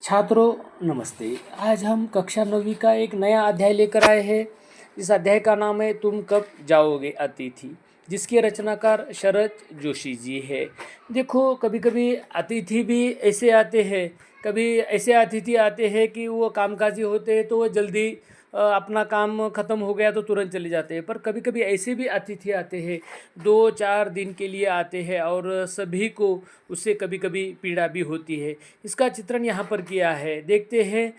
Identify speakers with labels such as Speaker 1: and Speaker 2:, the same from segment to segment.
Speaker 1: छात्रों नमस्ते। आज हम कक्षा 9वीं का एक नया अध्याय लेकर आए हैं। इस अध्याय का नाम है तुम कब जाओगे अतिथि, जिसके रचनाकार शरद जोशी जी है। देखो, कभी कभी अतिथि भी ऐसे आते हैं, कभी ऐसे अतिथि आते हैं कि वो कामकाजी होते हैं तो वो जल्दी अपना काम ख़त्म हो गया तो तुरंत चले जाते हैं। पर कभी कभी ऐसे भी अतिथि आते हैं, 2-4 दिन के लिए आते हैं और सभी को उससे कभी कभी पीड़ा भी होती है। इसका चित्रण यहाँ पर किया है, देखते हैं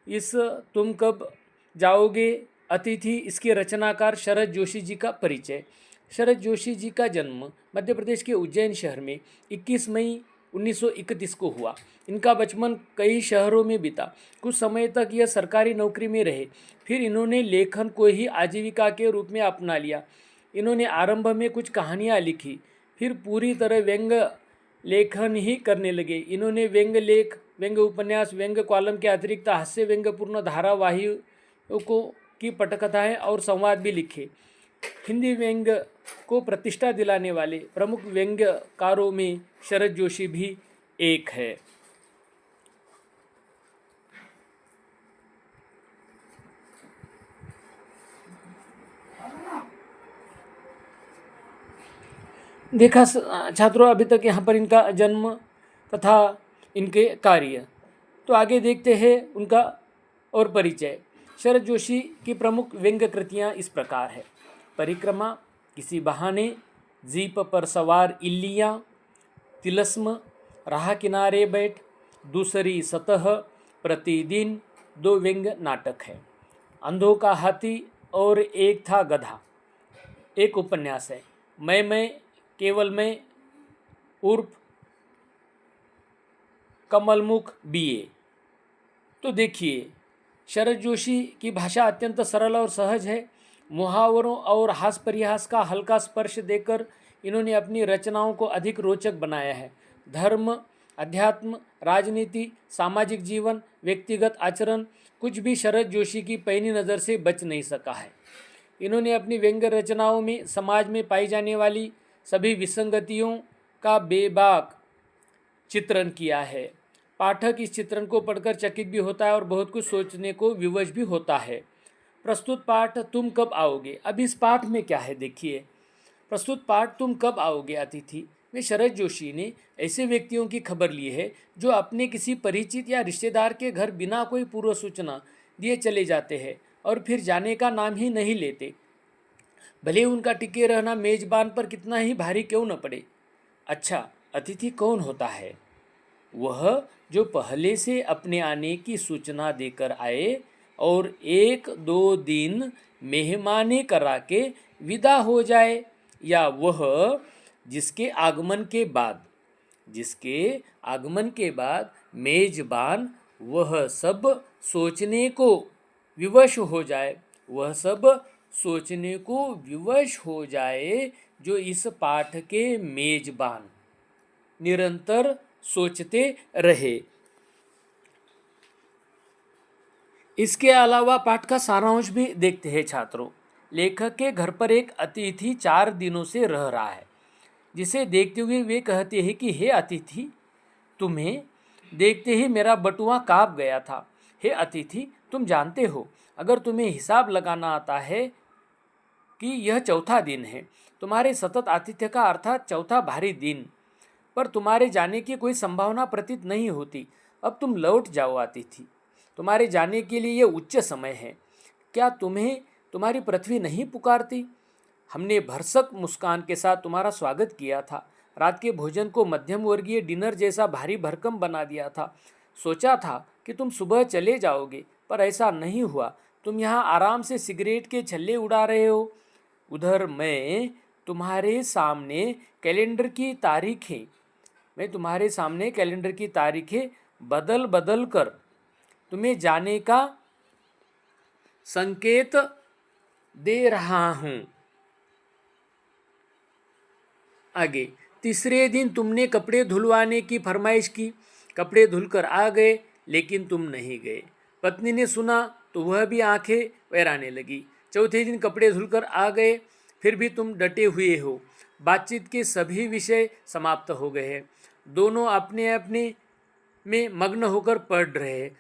Speaker 1: इस तुम कब जाओगे अतिथि, इसके रचनाकार शरद जोशी जी का परिचय। शरद जोशी जी का जन्म मध्य प्रदेश के उज्जैन शहर में 21 मई 1931 को हुआ। इनका बचपन कई शहरों में बीता। कुछ समय तक यह सरकारी नौकरी में रहे, फिर इन्होंने लेखन को ही आजीविका के रूप में अपना लिया। इन्होंने आरंभ में कुछ कहानियाँ लिखी, फिर पूरी तरह व्यंग्य लेखन ही करने लगे। इन्होंने व्यंग्य लेख, व्यंग्य उपन्यास, व्यंग्य कॉलम के अतिरिक्त हास्य व्यंग्यपूर्ण धारावाहिकों की पटकथाएँ और संवाद भी लिखे। हिंदी व्यंग्य को प्रतिष्ठा दिलाने वाले प्रमुख व्यंग्यकारों में शरद जोशी भी एक है। देखा छात्रों, अभी तक यहाँ पर इनका जन्म तथा इनके कार्य। तो आगे देखते हैं उनका और परिचय। शरद जोशी की प्रमुख व्यंग्य कृतियाँ इस प्रकार है: परिक्रमा, किसी बहाने, जीप पर सवार इल्लियाँ, तिलस्म, राह किनारे बैठ, दूसरी सतह, प्रतिदिन। 2 व्यंग्य नाटक है। अंधों का हाथी और एक था गधा, एक उपन्यास है। मैं केवल मैं उर्फ कमलमुख बीए। तो देखिए, शरद जोशी की भाषा अत्यंत सरल और सहज है। मुहावरों और हास परिहास का हल्का स्पर्श देकर इन्होंने अपनी रचनाओं को अधिक रोचक बनाया है। धर्म, अध्यात्म, राजनीति, सामाजिक जीवन, व्यक्तिगत आचरण, कुछ भी शरद जोशी की पैनी नज़र से बच नहीं सका है। इन्होंने अपनी व्यंग्य रचनाओं में समाज में पाई जाने वाली सभी विसंगतियों का बेबाक चित्रण किया है। पाठक इस चित्रण को पढ़कर चकित भी होता है और बहुत कुछ सोचने को विवश भी होता है। प्रस्तुत पाठ तुम कब आओगे। अब इस पाठ में क्या है, देखिए। प्रस्तुत पाठ तुम कब आओगे अतिथि में शरद जोशी ने ऐसे व्यक्तियों की खबर ली है जो अपने किसी परिचित या रिश्तेदार के घर बिना कोई पूर्व सूचना दिए चले जाते हैं और फिर जाने का नाम ही नहीं लेते, भले उनका टिके रहना मेजबान पर कितना ही भारी क्यों न पड़े। अच्छा, अतिथि कौन होता है? वह जो पहले से अपने आने की सूचना देकर आए और 1-2 दिन मेहमानी करा के विदा हो जाए, या वह जिसके आगमन के बाद मेजबान वह सब सोचने को विवश हो जाए जो इस पाठ के मेजबान निरंतर सोचते रहे। इसके अलावा पाठ का सारांश भी देखते हैं छात्रों। लेखक के घर पर एक अतिथि 4 दिनों से रह रहा है, जिसे देखते हुए वे कहते हैं कि हे अतिथि, तुम्हें देखते ही मेरा बटुआ काँप गया था। हे अतिथि, तुम जानते हो, अगर तुम्हें हिसाब लगाना आता है कि यह 4था दिन है, तुम्हारे सतत आतिथ्य का अर्थात 4था भारी दिन, पर तुम्हारे जाने की कोई संभावना प्रतीत नहीं होती। अब तुम लौट जाओ अतिथि, तुम्हारे जाने के लिए यह उच्च समय है। क्या तुम्हें तुम्हारी पृथ्वी नहीं पुकारती? हमने भरसक मुस्कान के साथ तुम्हारा स्वागत किया था। रात के भोजन को मध्यम वर्गीय डिनर जैसा भारी भरकम बना दिया था। सोचा था कि तुम सुबह चले जाओगे, पर ऐसा नहीं हुआ। तुम यहाँ आराम से सिगरेट के छल्ले उड़ा रहे हो। उधर मैं तुम्हारे सामने कैलेंडर की तारीखें बदल बदल कर तुम्हें जाने का संकेत दे रहा हूँ। आगे, तीसरे दिन तुमने कपड़े धुलवाने की फरमाइश की। कपड़े धुलकर आ गए, लेकिन तुम नहीं गए। पत्नी ने सुना तो वह भी आंखें वैराने लगी। चौथे दिन कपड़े धुलकर आ गए, फिर भी तुम डटे हुए हो। बातचीत के सभी विषय समाप्त हो गए हैं। दोनों अपने अपने में मग्न होकर पढ़ रहे हैं।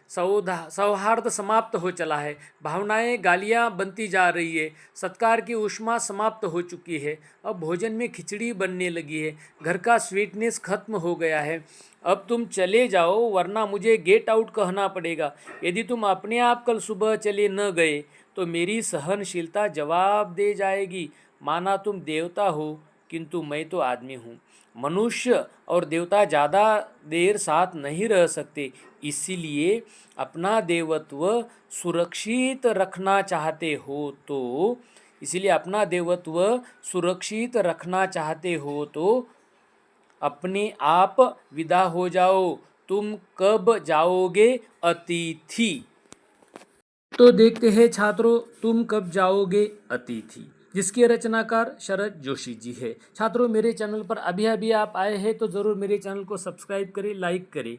Speaker 1: सौहार्द समाप्त हो चला है, भावनाएं गालियां बनती जा रही है, सत्कार की ऊष्मा समाप्त हो चुकी है, अब भोजन में खिचड़ी बनने लगी है, घर का स्वीटनेस खत्म हो गया है। अब तुम चले जाओ वरना मुझे गेट आउट कहना पड़ेगा। यदि तुम अपने आप कल सुबह चले न गए तो मेरी सहनशीलता जवाब दे जाएगी। माना तुम देवता हो किंतु मैं तो आदमी हूँ। मनुष्य और देवता ज़्यादा देर साथ नहीं रह सकते, इसीलिए अपना देवत्व सुरक्षित रखना चाहते हो तो अपना देवत्व सुरक्षित रखना चाहते हो तो अपने आप विदा हो जाओ। तुम कब जाओगे अतिथि? तो देखते हैं छात्रों, तुम कब जाओगे अतिथि, जिसके रचनाकार शरद जोशी जी है। छात्रों, मेरे चैनल पर अभी अभी आप आए हैं तो ज़रूर मेरे चैनल को सब्सक्राइब करें, लाइक करें।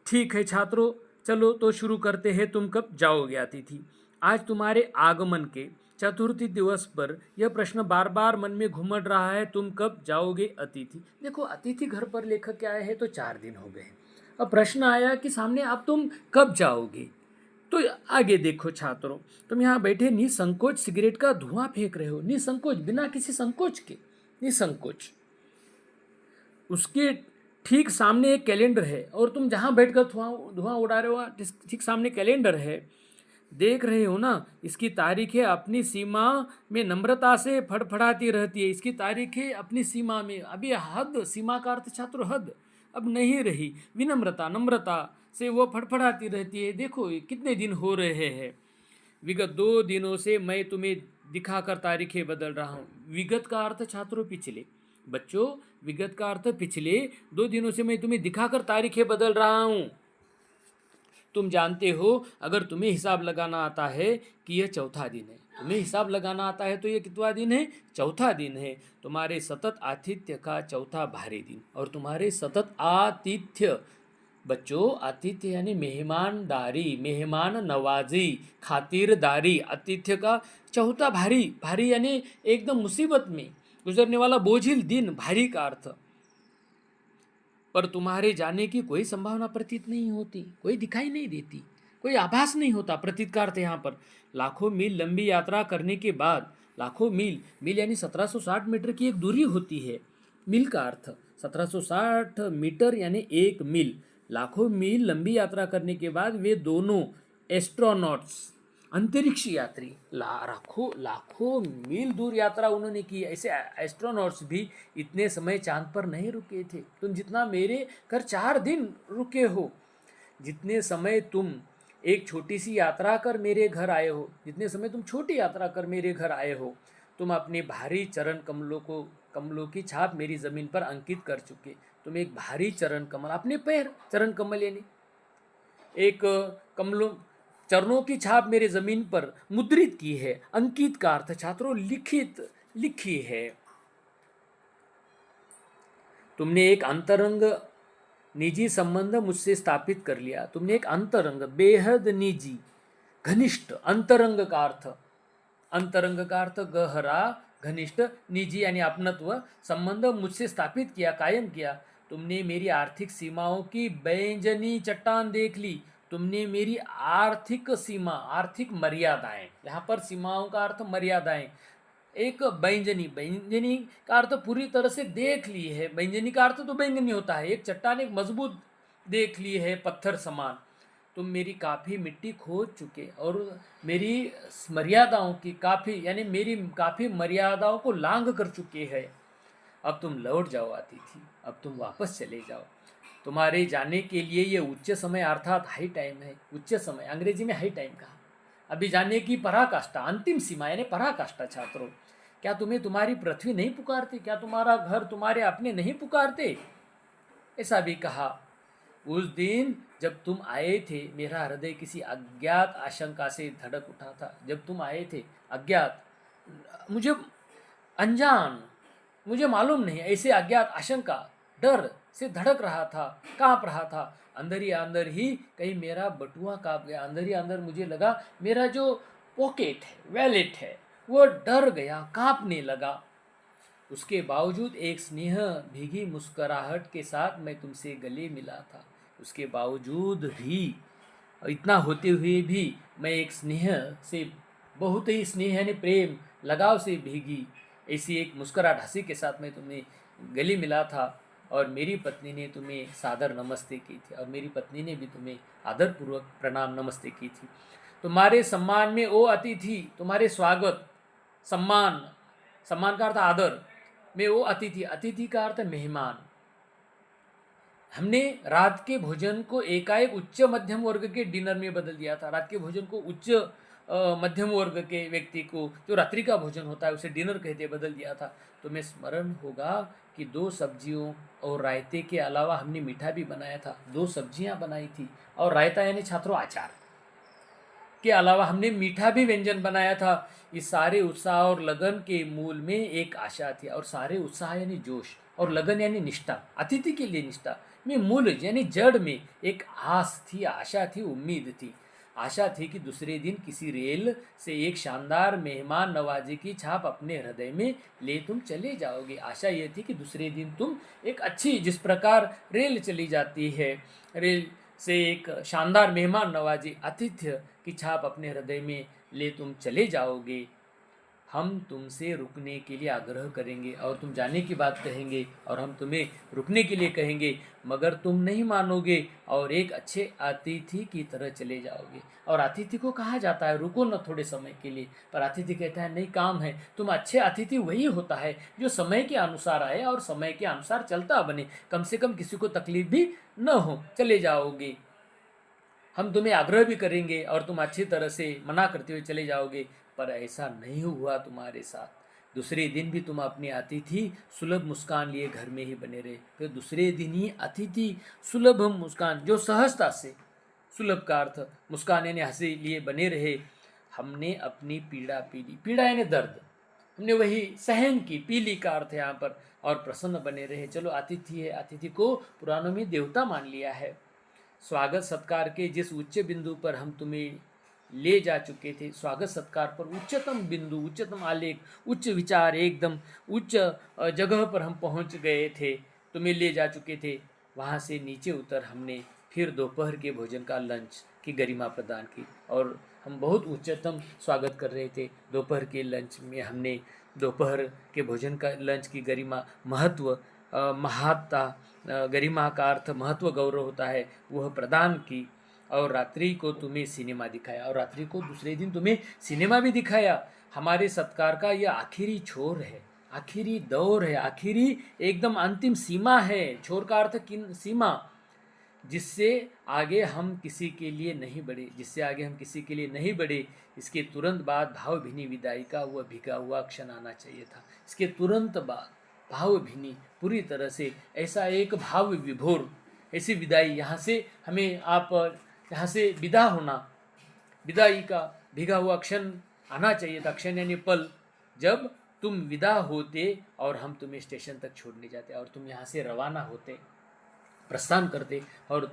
Speaker 1: ठीक है छात्रों, चलो तो शुरू करते हैं। तुम कब जाओगे अतिथि। आज तुम्हारे आगमन के चतुर्थी दिवस पर यह प्रश्न बार बार मन में घूमड़ रहा है, तुम कब जाओगे अतिथि। देखो, अतिथि घर पर लेखक के आए हैं तो 4 दिन हो गए। अब प्रश्न आया कि सामने, अब तुम कब जाओगे। तो आगे देखो छात्रों, तुम यहाँ बैठे निसंकोच सिगरेट का धुआं फेंक रहे हो, निसंकोच, बिना किसी संकोच के, निसंकोच। उसके ठीक सामने एक कैलेंडर है और तुम जहाँ बैठकर धुआं उड़ा रहे हो, ठीक सामने कैलेंडर है। देख रहे हो ना, इसकी तारीखें अपनी सीमा में नम्रता से फड़फड़ाती रहती है। इसकी तारीखें अपनी सीमा में, अभी हद, सीमा का अर्थ छात्रों हद अब नहीं रही। विनम्रता, नम्रता से वो फड़फड़ाती रहती है। देखो कितने दिन हो रहे हैं, विगत 2 दिनों से मैं तुम्हें दिखाकर तारीखें बदल रहा हूँ। विगत का अर्थ छात्रों पिछले, बच्चों विगत का अर्थ पिछले 2 दिनों से मैं तुम्हें दिखाकर तारीखें बदल रहा हूँ। तुम जानते हो, अगर तुम्हें हिसाब लगाना आता है कि यह चौथा दिन है, तुम्हें हिसाब लगाना आता है तो ये कितवा दिन है, चौथा दिन है। तुम्हारे सतत आतिथ्य का चौथा भारी दिन, और तुम्हारे सतत आतिथ्य, बच्चों आतिथ्य यानी मेहमानदारी, मेहमान नवाजी, खातिरदारी, आतिथ्य का चौथा भारी, भारी यानी एकदम मुसीबत में गुजरने वाला बोझिल दिन, भारी का अर्थ। पर तुम्हारे जाने की कोई संभावना प्रतीत नहीं होती, कोई दिखाई नहीं देती, कोई आभास नहीं होता। प्रतीत का अर्थ यहाँ पर लाखों मील लंबी यात्रा करने के बाद, लाखों मील, मील यानी 1760 मीटर की एक दूरी होती है। मील का अर्थ 1760 मीटर यानी 1 मील। लाखों मील लंबी यात्रा करने के बाद वे दोनों एस्ट्रोनॉट्स, अंतरिक्ष यात्री, लाखों लाखों मील दूर यात्रा उन्होंने की। ऐसे एस्ट्रोनॉट्स भी इतने समय चांद पर नहीं रुके थे। तुम जितना मेरे घर 4 दिन रुके हो, जितने समय तुम एक छोटी सी यात्रा कर मेरे घर आए हो, जितने समय तुम छोटी यात्रा कर मेरे घर आए हो, तुम अपने भारी चरण कमलों की छाप मेरी ज़मीन पर अंकित कर चुके। तुम एक भारी चरण कमल, अपने पैर चरण कमल यानी एक कमलों, चरणों की छाप मेरे ज़मीन पर मुद्रित की है। अंकित का अर्थ छात्रों लिखित, लिखी है। तुमने एक अंतरंग निजी संबंध मुझसे स्थापित कर लिया। तुमने एक अंतरंग, बेहद निजी, घनिष्ठ, अंतरंग का अर्थ, अंतरंग का अर्थ गहरा, घनिष्ठ, निजी यानी अपनत्व, संबंध मुझसे स्थापित किया, कायम किया। तुमने मेरी आर्थिक सीमाओं की बैंजनी चट्टान देख ली। तुमने मेरी आर्थिक सीमा, आर्थिक मर्यादाएं, यहाँ पर सीमाओं का अर्थ मर्यादाएं, एक बैंजनी, बैंजनी का अर्थ पूरी तरह से देख ली है। बैंजनी का अर्थ तो बैंगनी होता है, एक चट्टान, एक मजबूत देख ली है, पत्थर समान। तुम मेरी काफ़ी मिट्टी खोद चुके और मेरी मर्यादाओं की काफ़ी, यानी मेरी काफ़ी मर्यादाओं को लांघ कर चुके हैं। अब तुम लौट जाओ अतिथि, अब तुम वापस चले जाओ। तुम्हारे जाने के लिए ये उच्च समय अर्थात हाई टाइम है। उच्च समय अंग्रेजी में हाई टाइम कहा। अभी जाने की पराकाष्ठा, अंतिम सीमा यानी पराकाष्ठा। छात्रों, क्या तुम्हें तुम्हारी पृथ्वी नहीं पुकारती? क्या तुम्हारा घर तुम्हारे अपने नहीं पुकारते? ऐसा भी कहा। उस दिन जब तुम आए थे, मेरा हृदय किसी अज्ञात आशंका से धड़क उठा था। जब तुम आए थे, अज्ञात, मुझे अनजान, मुझे मालूम नहीं, ऐसे अज्ञात आशंका, डर से धड़क रहा था, कांप रहा था। अंदर ही कहीं मेरा बटुआ कांप गया। अंदर ही अंदर मुझे लगा मेरा जो पॉकेट है, वैलेट है, वो डर गया, कांपने लगा। उसके बावजूद एक स्नेह भीगी मुस्कुराहट के साथ मैं तुमसे गले मिला था। उसके बावजूद भी, इतना होते हुए भी मैं एक स्नेह से, बहुत ही स्नेह यानी प्रेम लगाव से भीगी ऐसी एक मुस्कुराहट हंसी के साथ मैं तुम्हें गले मिला था, और मेरी पत्नी ने तुम्हें सादर नमस्ते की थी, और मेरी पत्नी ने भी तुम्हें आदरपूर्वक प्रणाम नमस्ते की थी। तुम्हारे सम्मान में ओ अतिथि, तुम्हारे स्वागत, सम्मान, सम्मान का अर्थ आदर में वो अतिथि, अतिथि का अर्थ मेहमान। हमने रात के भोजन को एकाएक उच्च मध्यम वर्ग के डिनर में बदल दिया था। रात के भोजन को उच्च मध्यम वर्ग के व्यक्ति को, जो रात्रि का भोजन होता है, उसे डिनर कहते बदल दिया था। तुम्हें स्मरण होगा कि 2 सब्जियों और रायते के अलावा हमने मीठा भी बनाया था। 2 सब्जियां बनाई थी और रायता यानी छात्रों आचार के अलावा हमने मीठा भी व्यंजन बनाया था। इस सारे उत्साह और लगन के मूल में एक आशा थी, और सारे उत्साह यानी जोश, और लगन यानी निष्ठा, अतिथि के लिए निष्ठा में मूल यानी जड़ में एक आस थी, आशा थी, उम्मीद थी। आशा थी कि दूसरे दिन किसी रेल से एक शानदार मेहमान नवाजी की छाप अपने हृदय में ले तुम चले जाओगे। आशा ये थी कि दूसरे दिन तुम एक अच्छी, जिस प्रकार रेल चली जाती है, रेल से एक शानदार मेहमान नवाजी, आतिथ्य की छाप अपने हृदय में ले तुम चले जाओगे। हम तुमसे रुकने के लिए आग्रह करेंगे और तुम जाने की बात कहेंगे, और हम तुम्हें रुकने के लिए कहेंगे, मगर तुम नहीं मानोगे और एक अच्छे अतिथि की तरह चले जाओगे। और अतिथि को कहा जाता है रुको न थोड़े समय के लिए, पर अतिथि कहता है नहीं, काम है। तुम अच्छे अतिथि वही होता है जो समय के अनुसार आए और समय के अनुसार चलता बने, कम से कम किसी को तकलीफ भी न हो, चले जाओगे। हम तुम्हें आग्रह भी करेंगे और तुम अच्छी तरह से मना करते हुए चले जाओगे, पर ऐसा नहीं हुआ तुम्हारे साथ। दूसरे दिन भी तुम अपनी अतिथि सुलभ मुस्कान लिए घर में ही बने रहे। फिर दूसरे दिन ही अतिथि सुलभ मुस्कान, जो सहजता से, सुलभ का अर्थ मुस्कान यानी हंसी लिए बने रहे। हमने अपनी पीड़ा पी ली, पीड़ा यानी दर्द, हमने वही सहन की, पीली का अर्थ है यहाँ पर, और प्रसन्न बने रहे। चलो अतिथि है, अतिथि को पुराणों में देवता मान लिया है। स्वागत सत्कार के जिस उच्च बिंदु पर हम तुम्हें ले जा चुके थे, स्वागत सत्कार पर उच्चतम बिंदु, उच्चतम आलेख, उच्च विचार, एकदम उच्च जगह पर हम पहुंच गए थे, तुम्हें ले जा चुके थे, वहां से नीचे उतर हमने फिर दोपहर के भोजन का लंच की गरिमा प्रदान की, और हम बहुत उच्चतम स्वागत कर रहे थे। दोपहर के लंच में हमने दोपहर के भोजन का लंच की गरिमा, महत्व, महानता, गरिमा का अर्थ महत्व, गौरव होता है, वह प्रदान की। और रात्रि को तुम्हें सिनेमा दिखाया, और रात्रि को दूसरे दिन तुम्हें सिनेमा भी दिखाया। हमारे सत्कार का यह आखिरी छोर है, आखिरी दौर है, आखिरी एकदम अंतिम सीमा है। छोर का अर्थ किन, सीमा, जिससे आगे हम किसी के लिए नहीं बढ़े, जिससे आगे हम किसी के लिए नहीं बढ़े। इसके तुरंत बाद भावभीनी विदाई का वह भीगा हुआ क्षण आना चाहिए था। इसके तुरंत बाद भावभीनी, पूरी तरह से ऐसा एक भाव विभोर ऐसी विदाई, यहाँ से हमें, आप यहाँ से विदा होना, विदाई का भीगा हुआ क्षण आना चाहिए था। क्षण यानी पल, जब तुम विदा होते और हम तुम्हें स्टेशन तक छोड़ने जाते, और तुम यहाँ से रवाना होते, प्रस्थान करते, और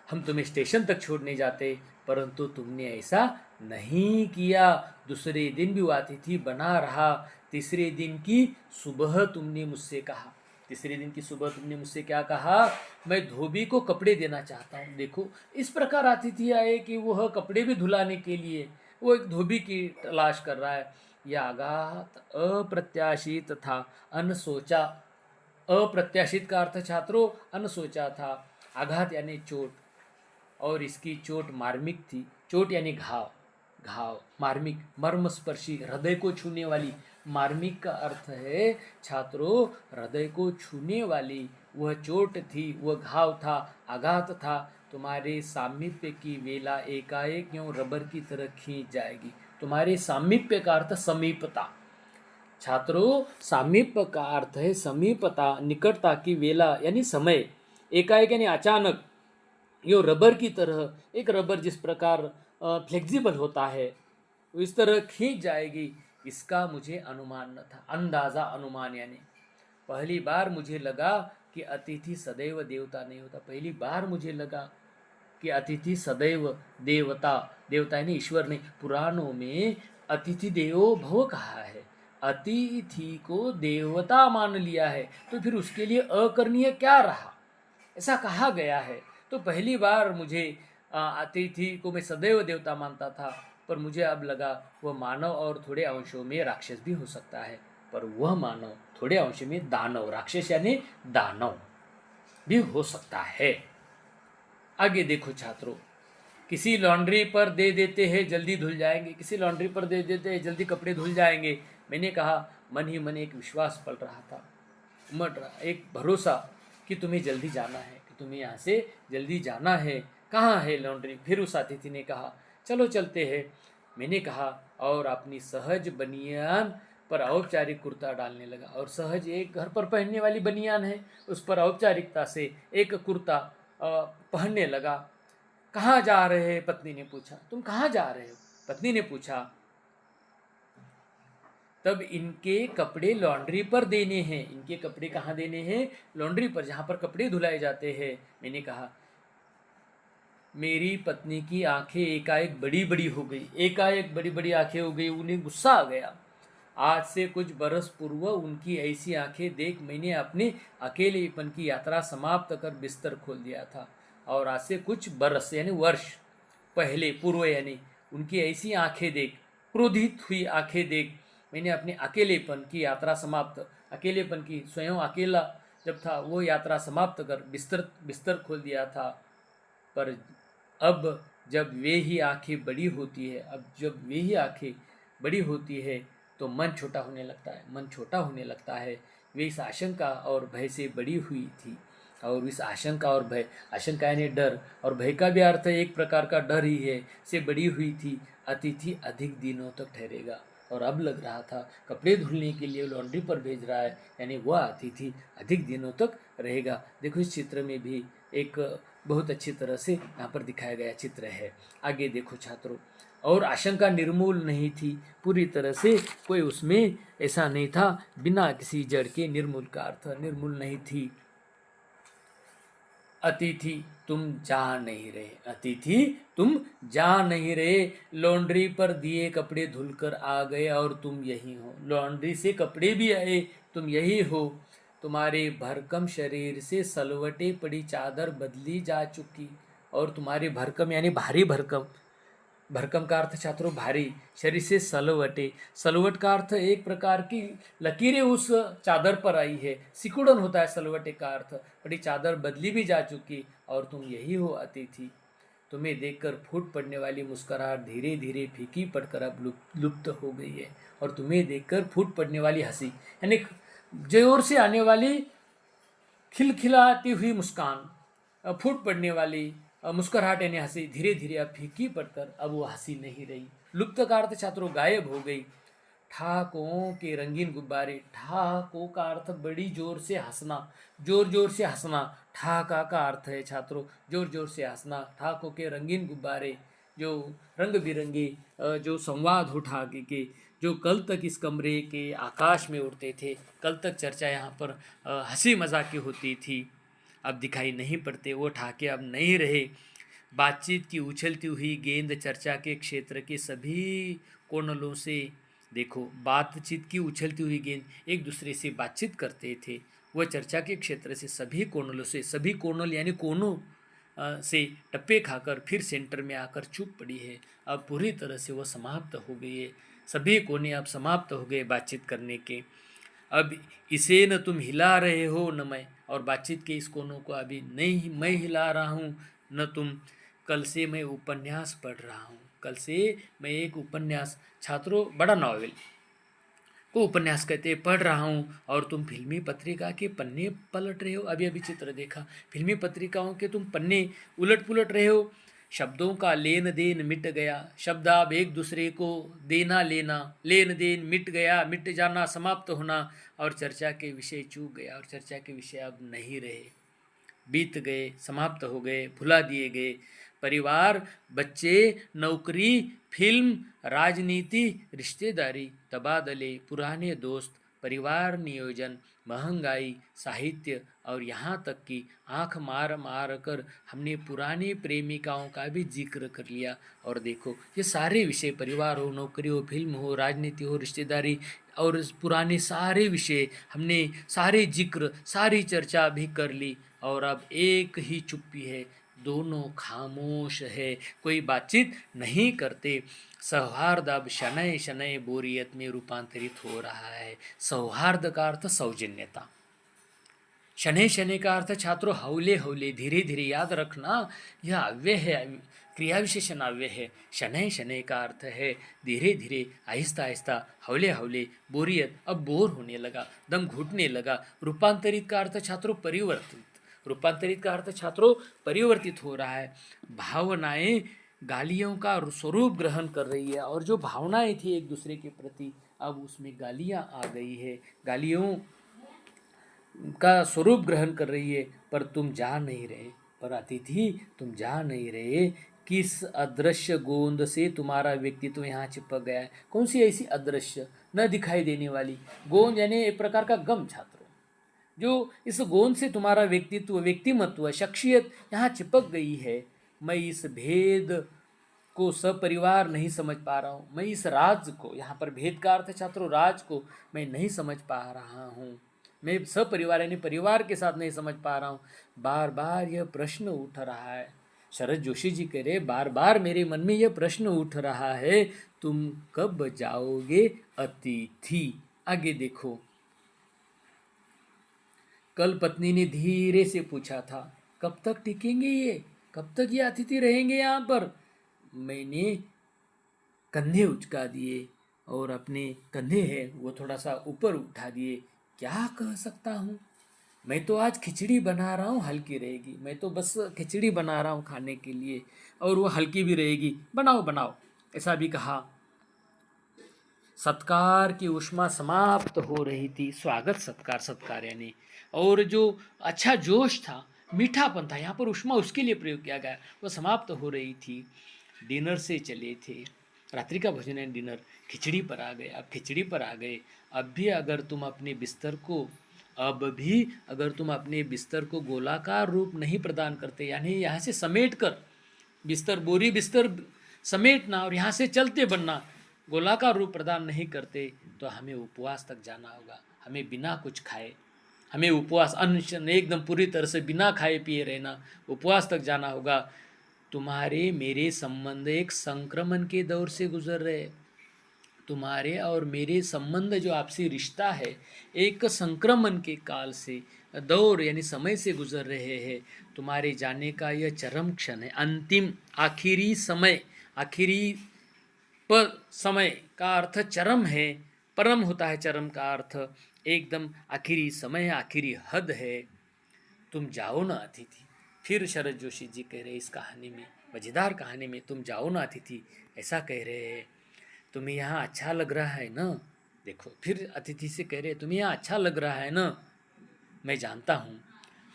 Speaker 1: हम तुम्हें स्टेशन तक छोड़ने जाते, परंतु तुमने ऐसा नहीं किया। दूसरे दिन भी वो अतिथि बना रहा। तीसरे दिन की सुबह तुमने मुझसे कहा, तीसरे दिन की सुबह तुमने मुझसे क्या कहा, मैं धोबी को कपड़े देना चाहता हूँ। देखो, इस प्रकार अतिथि आए कि वह कपड़े भी धुलाने के लिए वो एक धोबी की तलाश कर रहा है। यह आघात अप्रत्याशित था, अनसोचा। अप्रत्याशित का अर्थ छात्रों अनसोचा था। आघात यानी चोट, और इसकी चोट मार्मिक थी। चोट यानी घाव, घाव, मार्मिक, मर्मस्पर्शी, हृदय को छूने वाली। मार्मिक का अर्थ है छात्रों हृदय को छूने वाली। वह चोट थी, वह घाव था, आघात था। तुम्हारे सामीप्य की वेला एकाएक यूं रबर की तरह खींच जाएगी। तुम्हारे सामीप्य का अर्थ समीपता। छात्रों, सामीप्य का अर्थ है समीपता, निकटता की वेला यानी समय, एकाएक यानी अचानक, यो रबर की तरह, एक रबर जिस प्रकार फ्लेक्सिबल होता है, इस तरह खींच जाएगी। इसका मुझे अनुमान न था। अंदाजा, अनुमान यानी पहली बार मुझे लगा कि अतिथि सदैव देवता नहीं होता। पहली बार मुझे लगा कि अतिथि सदैव देवता, देवता यानी ईश्वर नहीं। पुराणों में अतिथि देवो भव कहा है, अतिथि को देवता मान लिया है, तो फिर उसके लिए अकरणीय क्या रहा, ऐसा कहा गया है। तो पहली बार मुझे अतिथि को मैं सदैव देवता मानता था, पर मुझे अब लगा वह मानव और थोड़े अंशों में राक्षस भी हो सकता है, पर वह मानव थोड़े अंशों में दानव, राक्षस यानी दानव भी हो सकता है। आगे देखो छात्रों, किसी लॉन्ड्री पर दे देते हैं जल्दी धुल जाएंगे, किसी लॉन्ड्री पर दे देते हैं जल्दी कपड़े धुल जाएंगे। मैंने कहा, मन ही मन एक विश्वास पल रहा था, उमड़ रहा, एक भरोसा कि तुम्हें जल्दी जाना है, कि तुम्हें यहाँ से जल्दी जाना है। कहाँ है लॉन्ड्री? फिर उस अतिथि ने कहा, चलो चलते हैं। मैंने कहा और अपनी सहज बनियान पर औपचारिक कुर्ता डालने लगा। और सहज एक घर पर पहनने वाली बनियान है, उस पर औपचारिकता से एक कुर्ता पहनने लगा। कहाँ जा रहे हैं? पत्नी ने पूछा। तुम कहाँ जा रहे हो? पत्नी ने पूछा। तब इनके कपड़े लॉन्ड्री पर देने हैं। इनके कपड़े कहाँ देने हैं? लॉन्ड्री पर, जहाँ पर कपड़े धुलाए जाते हैं। मैंने कहा। मेरी पत्नी की आंखें एकाएक बड़ी बड़ी हो गई, एकाएक बड़ी बड़ी आंखें हो गई। उन्हें गुस्सा आ गया। आज से कुछ बरस पूर्व उनकी ऐसी आंखें देख मैंने अपने अकेलेपन की यात्रा समाप्त कर बिस्तर खोल दिया था। और आज से कुछ बरस यानी वर्ष पहले, पूर्व यानी, उनकी ऐसी आंखें देख, क्रोधित हुई आंखें देख मैंने अपने अकेलेपन की यात्रा समाप्त, अकेलेपन की, स्वयं अकेला जब था वो यात्रा समाप्त कर बिस्तर खोल दिया था। पर अब जब वे ही आंखें बड़ी होती है, अब जब वे ही आंखें बड़ी होती है तो मन छोटा होने लगता है, मन छोटा होने लगता है। वे इस आशंका और भय से बड़ी हुई थी। और इस आशंका और भय, आशंका यानी डर, और भय का भी अर्थ एक प्रकार का डर ही है, से बड़ी हुई थी। अतिथि अधिक दिनों तक ठहरेगा। और अब लग रहा था कपड़े धुलने के लिए लॉन्ड्री पर भेज रहा है, यानी वह अतिथि अधिक दिनों तक रहेगा। देखो इस चित्र में भी एक बहुत अच्छी तरह से यहाँ पर दिखाया गया चित्र है। आगे देखो छात्रों, और आशंका निर्मूल नहीं थी पूरी तरह से, कोई उसमें ऐसा नहीं था बिना किसी जड़ के। निर्मूल का अर्थ निर्मूल नहीं थी। अतिथि तुम जा नहीं रहे, अतिथि तुम जा नहीं रहे। लॉन्ड्री पर दिए कपड़े धुलकर आ गए और तुम यही हो। लॉन्ड्री से कपड़े भी आए, तुम यही हो। तुम्हारे भरकम शरीर से सलवटे पड़ी चादर बदली जा चुकी। और तुम्हारे भरकम यानी भारी भरकम, भरकम का अर्थ छात्रों भारी, शरीर से सलवटे, सलवट का अर्थ एक प्रकार की लकीरें उस चादर पर आई है, सिकुड़न होता है सलवटे का अर्थ। बड़ी चादर बदली भी जा चुकी और तुम यही हो अतिथि। तुम्हें देखकर फूट पड़ने वाली मुस्कुराहट धीरे धीरे फीकी पड़कर अब लुप्त हो गई है। और तुम्हें देखकर फूट पड़ने वाली हंसी यानी जोर से आने वाली खिलखिलाती हुई मुस्कान, फूट पड़ने वाली मुस्कुराहट यानी हंसी धीरे धीरे अब फीकी पड़कर अब वो हंसी नहीं रही। लुप्त का अर्थ छात्रों गायब हो गई। ठाकों के रंगीन गुब्बारे, ठाकों का अर्थ बड़ी जोर से हंसना, जोर जोर से हंसना। ठाका का अर्थ है छात्रों जोर जोर से हंसना। ठाकों के रंगीन गुब्बारे जो रंग बिरंगे, जो संवाद हो ठाके के, जो कल तक इस कमरे के आकाश में उड़ते थे, कल तक चर्चा यहाँ पर हंसी मजाक की होती थी, अब दिखाई नहीं पड़ते। वो ठाके अब नहीं रहे। बातचीत की उछलती हुई गेंद चर्चा के क्षेत्र के सभी कोनलों से, देखो बातचीत की उछलती हुई गेंद एक दूसरे से बातचीत करते थे। वह चर्चा के क्षेत्र से सभी कोनलों से, सभी कोनल यानी कोनों से टप्पे खाकर फिर सेंटर में आकर चुप पड़ी है। अब पूरी तरह से वह समाप्त हो गई है। सभी कोने अब समाप्त हो गए बातचीत करने के। अब इसे न तुम हिला रहे हो न मैं, और बातचीत के इस कोनों को अभी नहीं मैं हिला रहा हूँ न तुम। कल से मैं उपन्यास पढ़ रहा हूँ, कल से मैं एक उपन्यास, छात्रों बड़ा नॉवेल को उपन्यास कहते हैं, पढ़ रहा हूँ। और तुम फिल्मी पत्रिका के पन्ने पलट रहे हो। अभी अभी चित्र देखा, फिल्मी पत्रिकाओं के तुम पन्ने उलट पुलट रहे हो। शब्दों का लेन देन मिट गया, शब्द अब एक दूसरे को देना लेना, लेन देन मिट गया, मिट जाना, समाप्त होना। और चर्चा के विषय चूक गया, और चर्चा के विषय अब नहीं रहे, बीत गए, समाप्त हो गए, भुला दिए गए। परिवार, बच्चे, नौकरी, फिल्म, राजनीति, रिश्तेदारी, तबादले, पुराने दोस्त, परिवार नियोजन, महंगाई, साहित्य, और यहाँ तक कि आंख मार मार कर हमने पुरानी प्रेमिकाओं का भी जिक्र कर लिया। और देखो ये सारे विषय, परिवार हो, नौकरी हो, फिल्म हो, राजनीति हो, रिश्तेदारी, और पुराने सारे विषय हमने सारे जिक्र, सारी चर्चा भी कर ली। और अब एक ही चुप्पी है, दोनों खामोश है, कोई बातचीत नहीं करते। सौहार्द अब शनय शनय बोरियत में रूपांतरित हो रहा है। सौहार्द का अर्थ सौजन्यता, शनय शनय का अर्थ छात्रों हौले हौले, धीरे धीरे। याद रखना, यह अव्यय है, क्रिया विशेषण अव्यय है। शनय शनय का अर्थ है धीरे धीरे, आहिस्ता आहिस्ता, हौले हौले। बोरियत, अब बोर होने लगा, दम घुटने लगा। रूपांतरित का अर्थ छात्रों परिवर्तित, रूपांतरित का अर्थ छात्रों परिवर्तित हो रहा है। भावनाएं गालियों का स्वरूप ग्रहण कर रही है, और जो भावनाएं थी एक दूसरे के प्रति, अब उसमें गालियां आ गई है, गालियों का स्वरूप ग्रहण कर रही है। पर तुम जा नहीं रहे, पर अतिथि तुम जा नहीं रहे। किस अदृश्य गोंद से तुम्हारा व्यक्तित्व यहाँ चिपक गया है? कौन सी ऐसी अदृश्य, न दिखाई देने वाली गोंद, यानी एक प्रकार का गम छात्रों, जो इस गोंद से तुम्हारा व्यक्तित्व, व्यक्तिमत्व, शख्सियत यहाँ चिपक गई है। मैं इस भेद को सपरिवार नहीं समझ पा रहा हूँ। मैं इस राज को, यहाँ पर भेद का अर्थ छात्रों राज को, मैं नहीं समझ पा रहा हूँ। मैं सपरिवार यानी परिवार के साथ नहीं समझ पा रहा हूँ। बार बार यह प्रश्न उठ रहा है। शरद जोशी जी कह रहे, बार बार मेरे मन में यह प्रश्न उठ रहा है, तुम कब जाओगे अतिथि? आगे देखो, कल पत्नी ने धीरे से पूछा था, कब तक टिकेंगे ये, कब तक ये अतिथि रहेंगे यहाँ पर? मैंने कंधे उचका दिए और अपने कंधे हैं वो थोड़ा सा ऊपर उठा दिए। क्या कह सकता हूँ? मैं तो आज खिचड़ी बना रहा हूँ, हल्की रहेगी। मैं तो बस खिचड़ी बना रहा हूँ खाने के लिए, और वो हल्की भी रहेगी। बनाओ बनाओ, ऐसा भी कहा। सत्कार की ऊष्मा समाप्त हो रही थी। स्वागत सत्कार, सत्कार यानी, और जो अच्छा जोश था, मीठापन था, यहाँ पर ऊष्मा उसके लिए प्रयोग किया गया, वो समाप्त हो रही थी। डिनर से चले थे, रात्रि का भोजन है डिनर, खिचड़ी पर आ गए। अब खिचड़ी पर आ गए, अब भी अगर तुम अपने बिस्तर को, अब भी अगर तुम अपने बिस्तर को गोलाकार रूप नहीं प्रदान करते, यानी यहाँ से समेट कर बिस्तर, बोरी बिस्तर समेटना और यहाँ से चलते बनना, गोलाकार रूप प्रदान नहीं करते, तो हमें उपवास तक जाना होगा। हमें बिना कुछ खाए, हमें उपवास, अन्न एकदम पूरी तरह से बिना खाए पिए रहना, उपवास तक जाना होगा। तुम्हारे मेरे संबंध एक संक्रमण के दौर से गुजर रहे। तुम्हारे और मेरे संबंध, जो आपसी रिश्ता है, एक संक्रमण के काल से, दौर यानी समय से गुजर रहे हैं। तुम्हारे जाने का यह चरम क्षण है, अंतिम, आखिरी समय। आखिरी पर समय का अर्थ चरम है, परम होता है चरम का अर्थ, एकदम आखिरी समय, आखिरी हद है। तुम जाओ ना अतिथि। फिर शरद जोशी जी कह रहे इस कहानी में, मज़ेदार कहानी में, तुम जाओ ना अतिथि, ऐसा कह रहे हैं। तुम्हें यहाँ अच्छा लग रहा है ना? देखो, फिर अतिथि से कह रहे, तुम्हें यहाँ अच्छा लग रहा है ना? मैं जानता हूँ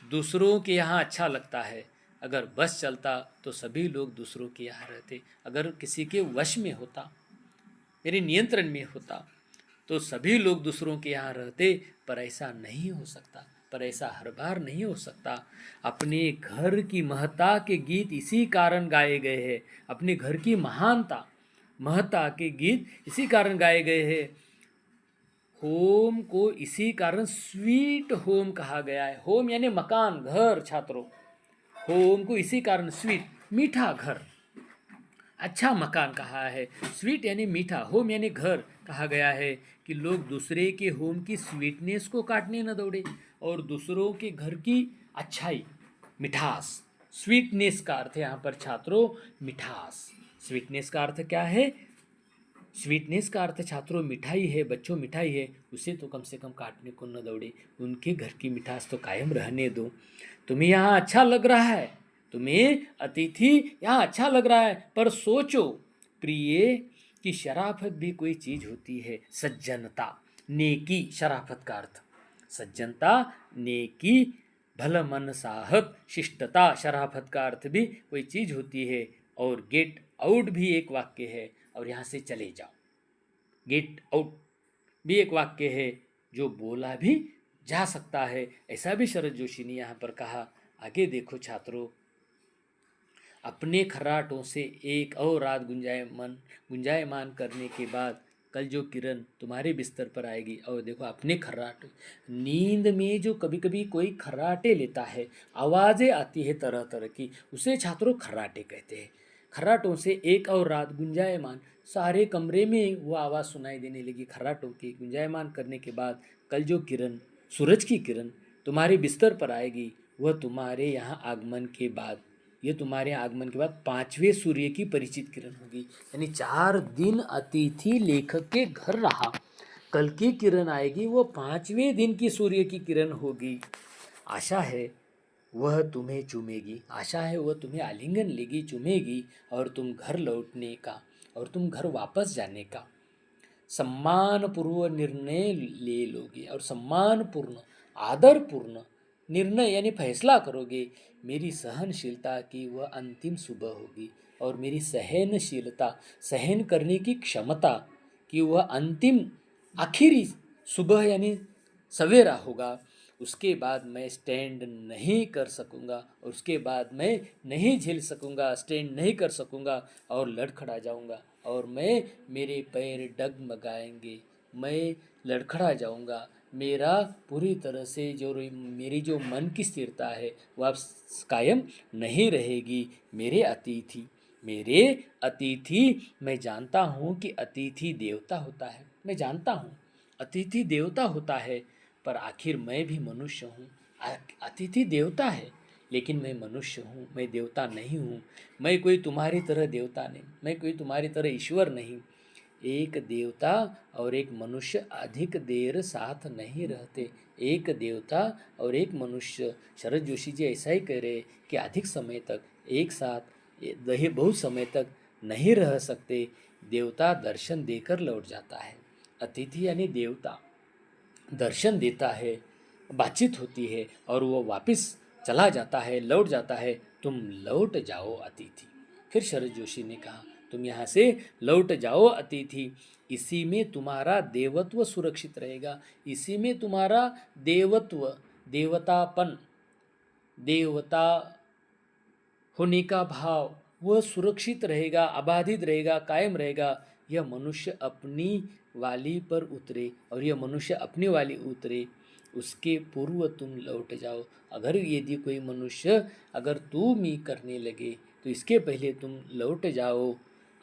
Speaker 1: दूसरों के यहाँ अच्छा लगता है। अगर बस चलता तो सभी लोग दूसरों के यहाँ रहते। अगर किसी के वश में होता, मेरे नियंत्रण में होता, तो सभी लोग दूसरों के यहाँ रहते। पर ऐसा नहीं हो सकता, पर ऐसा हर बार नहीं हो सकता। अपने घर की महत्ता के गीत इसी कारण गाए गए हैं। अपने घर की महानता, महत्ता के गीत इसी कारण गाए गए हैं। होम को इसी कारण स्वीट होम कहा गया है। होम यानी मकान, घर छात्रों। होम को इसी कारण स्वीट, मीठा घर, अच्छा मकान कहा है। स्वीट यानी मीठा, होम यानी घर कहा गया है कि लोग दूसरे के होम की स्वीटनेस को काटने न दौड़े, और दूसरों के घर की अच्छाई, मिठास। स्वीटनेस का अर्थ है यहाँ पर छात्रों मिठास। स्वीटनेस का अर्थ क्या है? स्वीटनेस का अर्थ छात्रों मिठाई है, बच्चों मिठाई है, उसे तो कम से कम काटने को न दौड़े, उनके घर की मिठास तो कायम रहने दो। तुम्हें यहाँ अच्छा लग रहा है, तुम्हें अतिथि यहाँ अच्छा लग रहा है, पर सोचो प्रिय कि शराफत भी कोई चीज़ होती है। सज्जनता, नेकी, शराफत का अर्थ सज्जनता, नेकी, भला मनसाहत, शिष्टता, शराफत का अर्थ भी कोई चीज़ होती है। और गेट आउट भी एक वाक्य है, और यहाँ से चले जाओ, गेट आउट भी एक वाक्य है जो बोला भी जा सकता है। ऐसा भी शरद जोशी ने यहाँ पर कहा। आगे देखो छात्रों, अपने खर्राटों से एक और रात गुंजायमान करने के बाद कल जो किरण तुम्हारे बिस्तर पर आएगी, और देखो अपने खर्राटे, नींद में जो कभी कभी कोई खर्राटे लेता है, आवाज़ें आती है तरह तरह की, उसे छात्रों खर्राटे कहते हैं। खर्राटों से एक और रात गुंजायमान, सारे कमरे में वो आवाज़ सुनाई देने लगी खर्राटों की। गुंजायमान करने के बाद कल जो किरण, सूरज की किरण तुम्हारे बिस्तर पर आएगी, वह तुम्हारे यहाँ आगमन के बाद, ये तुम्हारे आगमन के बाद 5वें सूर्य की परिचित किरण होगी। यानी 4 दिन अतिथि लेखक के घर रहा, कल की किरण आएगी, वो 5वें दिन की सूर्य की किरण होगी। आशा है वह तुम्हें चूमेगी, आशा है वह तुम्हें आलिंगन लेगी, चूमेगी, और तुम घर लौटने का, और तुम घर वापस जाने का सम्मानपूर्व निर्णय ले लोगे, और सम्मानपूर्ण, आदरपूर्ण निर्णय यानी फैसला करोगे। मेरी सहनशीलता की वह अंतिम सुबह होगी, और मेरी सहनशीलता, सहन करने की क्षमता की वह अंतिम आखिरी सुबह यानी सवेरा होगा। उसके बाद मैं स्टैंड नहीं कर सकूँगा, और उसके बाद मैं नहीं झेल सकूँगा, स्टैंड नहीं कर सकूँगा, और लड़खड़ा जाऊँगा, और मेरे पैर डगमगाएंगे, मैं लड़खड़ा जाऊँगा। मेरा पूरी तरह से मेरी जो मन की स्थिरता है वह अब कायम नहीं रहेगी। मेरे अतिथि, मैं जानता हूँ कि अतिथि देवता होता है, मैं जानता हूँ अतिथि देवता होता है, पर आखिर मैं भी मनुष्य हूँ। अतिथि देवता है, लेकिन मैं मनुष्य हूँ, मैं देवता नहीं हूँ। मैं कोई तुम्हारी तरह देवता नहीं, मैं कोई तुम्हारी तरह ईश्वर नहीं। एक देवता और एक मनुष्य अधिक देर साथ नहीं रहते। एक देवता और एक मनुष्य, शरद जोशी जी ऐसा ही कह रहे कि अधिक समय तक एक साथ बहुत समय तक नहीं रह सकते। देवता दर्शन देकर लौट जाता है, अतिथि यानी देवता दर्शन देता है, बातचीत होती है, और वो वापस चला जाता है, लौट जाता है। तुम लौट जाओ अतिथि। फिर शरद जोशी ने कहा, तुम यहाँ से लौट जाओ अतिथि, इसी में तुम्हारा देवत्व सुरक्षित रहेगा, इसी में तुम्हारा देवत्व, देवतापन, देवता होने का भाव वह सुरक्षित रहेगा, अबाधित रहेगा, कायम रहेगा। यह मनुष्य अपनी वाली पर उतरे, और यह मनुष्य अपनी वाली उतरे उसके पूर्व तुम लौट जाओ। अगर यदि कोई मनुष्य अगर तू मी करने लगे तो इसके पहले तुम लौट जाओ।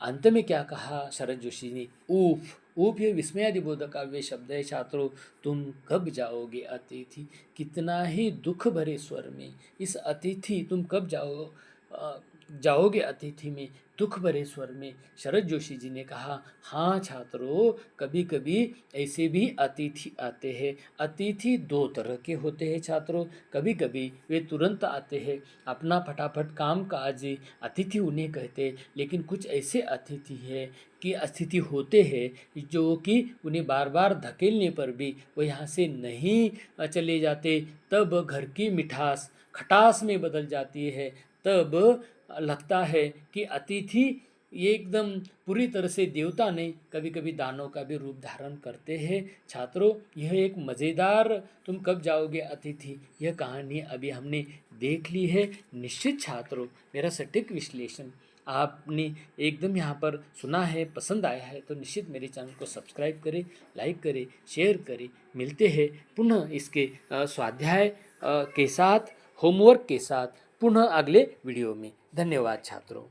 Speaker 1: अंत में क्या कहा शरद जोशी ने? ऊफ। ऊफ ये विस्मयादिबोधक काव्य शब्द है छात्रों। तुम कब जाओगे अतिथि? कितना ही दुख भरे स्वर में इस अतिथि, तुम कब जाओगे अतिथि में दुख भरे स्वर में शरद जोशी जी ने कहा, हाँ छात्रों, कभी कभी ऐसे भी अतिथि आते हैं। अतिथि 2 तरह के होते हैं छात्रों। कभी कभी वे तुरंत आते हैं, अपना फटाफट काम काज अतिथि उन्हें कहते हैं। लेकिन कुछ ऐसे अतिथि हैं कि अतिथि होते हैं जो कि उन्हें बार बार धकेलने पर भी वो यहाँ से नहीं चले जाते। तब घर की मिठास खटास में बदल जाती है। तब लगता है कि अतिथि ये एकदम पूरी तरह से देवता नहीं, कभी कभी दानव का भी रूप धारण करते हैं। छात्रों, यह एक मज़ेदार तुम कब जाओगे अतिथि यह कहानी अभी हमने देख ली है। निश्चित छात्रों, मेरा सटीक विश्लेषण आपने एकदम यहाँ पर सुना है, पसंद आया है तो निश्चित मेरे चैनल को सब्सक्राइब करें, लाइक करें, शेयर करें। मिलते हैं पुनः इसके स्वाध्याय के साथ, होमवर्क के साथ पुनः अगले वीडियो में। धन्यवाद छात्रों।